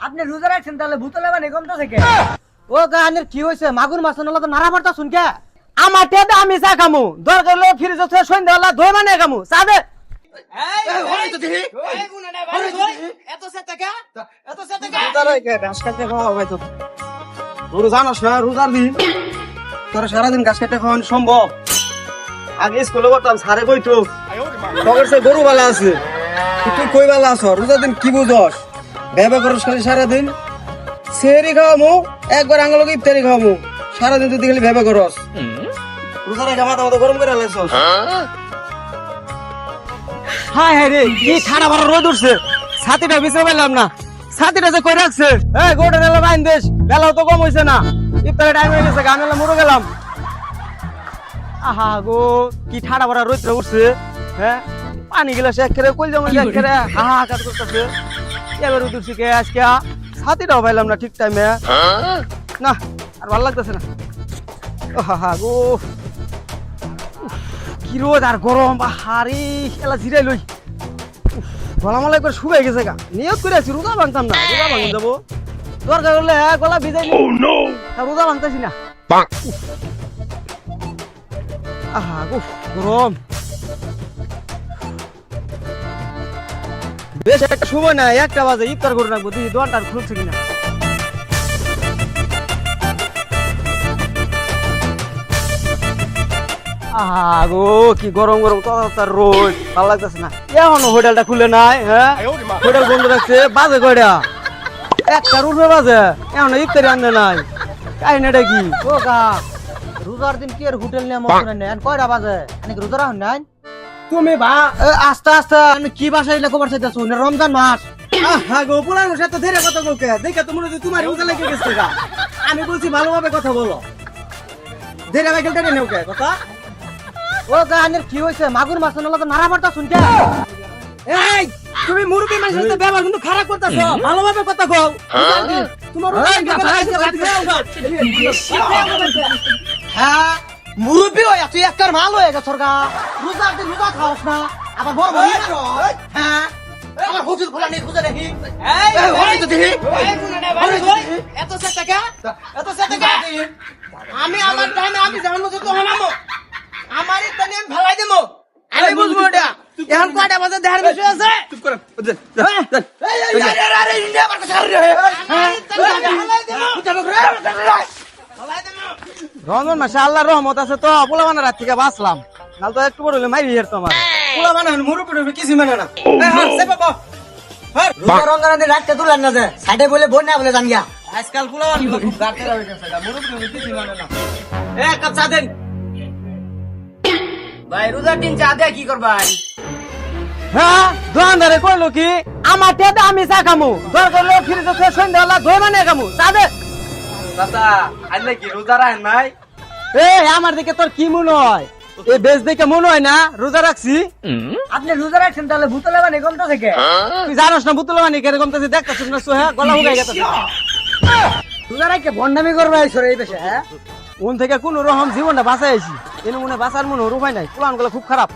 আপনি রোজা রাখছেন তাহলে ভূতলে মানে কমতা থেকে ও গানের কি হইছে মাগুর মাছ নলা তো নারা পড়তা শুন কে আমার টেদা আমি চা খামু দরকার হলে ফ্রিজ থেকে সন্ধ্যাবেলা দই মানে খামু চা দে জানোস না রোজার দিন তোরা সারাদিন গাছ কেটে খাওয়ান সম্ভব আগে স্কুলে করতাম সারে কইতো তখন সে গরু বালা আছে তুই কই বালা আছ রোজার দিন কি বুঝস ব্যবহার করস খালি সারাদিন সেরি খাওয়ামু একবার আঙ্গুলকে ইফতারি খাওয়ামু সারাদিন তুই খালি ব্যবহার করস রোজার আগে মাথা মতো গরম করে লাইছস হায় হায় রে কি ঠাড়া ভরা রোদ উঠছে ছাতিটা বিছে পেলাম না ছাতিটা যে কই রাখছে এই গোটা নেলা বাইন দেশ বেলাও তো কম হইছে না ইফতারে টাইম হয়ে গেছে গানেলা মরে গেলাম আহা গো কি ঠাড়া ভরা রোদ উঠছে হ্যাঁ পানি গিলাস একেবারে কইল জমা একেবারে হাহাকার করতেছে এবার উঠছি কে আজকে ছাতিটাও পাইলাম না ঠিক টাইমে না আর ভালো লাগতেছে না আহা গো কি রোদ আর গরম বাহারি এলা জিরাই লই গলা মালা করে শুকাই গেছে গা নিয়ত করে আছি রোজা ভাঙতাম না রোজা ভাঙুন যাবো দরকার হলে গলা ভিজাই রোজা ভাঙতেছি না আহা গো গরম বেশ একটা সময় না একটা বাজে ইফতার করে রাখবো দেখি দোকানটা খুলছে কিনা আগো কি গরম গরম তার রোদ ভালো লাগতেছে না এখনো হোটেলটা খুলে নাই হ্যাঁ হোটেল বন্ধ রাখছে বাজে কয়টা একটা রুপে বাজে এখনো ইফতারি আনতে নাই কাহিনীটা কি ও কা রোজার দিন কি আর হোটেল নিয়ে মনে নেন কয়টা বাজে অনেক রোজা রাখুন নাই তুমি বা আস্তে আস্তে আমি কি বাসায় লেখো পারছে রমজান মাস হ্যাঁ গো পোলার সাথে ধীরে কথা বলতে দেখে তো মনে হচ্ছে তোমার রোজা লেগে গেছে গা আমি বলছি ভালোভাবে কথা বলো ধীরে ভাই খেলতে নেও কে কথা ও গানের কি হইছে মাগুর মাছ নলা তো নারা পড়তা শুন কে এই তুমি মুরগি মাছের সাথে ব্যবহার কিন্তু খারাপ করতেছো ভালোভাবে কথা কও তোমার হ্যাঁ মুরব্বি হয়ে তুই একটার মাল হয়ে গেছ সরকা রোজা দিন রোজা খাওয়াস না আবার বড় বড় হ্যাঁ আমার হুজুর খোলা নেই খুঁজে দেখি আমি আমার টাইমে আমি জানবো তো হানামো আমার টাইমে আমি ভালাই দেবো আমি বুঝবো এটা এখন কয়টা বাজে দেখার বিষয় আছে চুপ করে রমজান মাসে আল্লাহর রহমত আছে তো পোলা মানে রাত থেকে বাঁচলাম নাল তো একটু বড় হলে মাইরি হের তোমার পোলা মানে মুরুবি কিছু মানে না রমজানের দিন রাখতে তুলেন না যে সাইডে বলে বোন না বলে জান গিয়া আজকাল পোলা মানে খুব গাড়তে হয়ে গেছে মুরুবি কিছু মানে না এক কাপ চা দেন ভাই রোজার দিন চা দেয়া কি করবাই হ্যাঁ দোকানদারে কইলো কি আমার টেদা আমি চা খামু দরকার হলে ফ্রিজ থেকে সন্ধ্যাবেলা দই মানে খামু চা দে দাদা আইলে কি রোজা রাখেন নাই আমার দিকে তোর কি মনে হয় এই বেশ দেখে মনে হয় না রোজা রাখছি আপনি রোজা রাখছেন তাহলে ভূতলে মানে কমতা থেকে তুই জানোস না বুতলা মানে কিরকম তো দেখতেছিস না সোহা গলা হুগাই গেছে রোজা রাখকে ভন্ডামি করবে আইছরে এই বেশে হ্যাঁ উন থেকে কোন রকম জীবনটা বাঁচাইছি এনে মনে বাঁচার মনে রূপাই নাই প্লান গুলো খুব খারাপ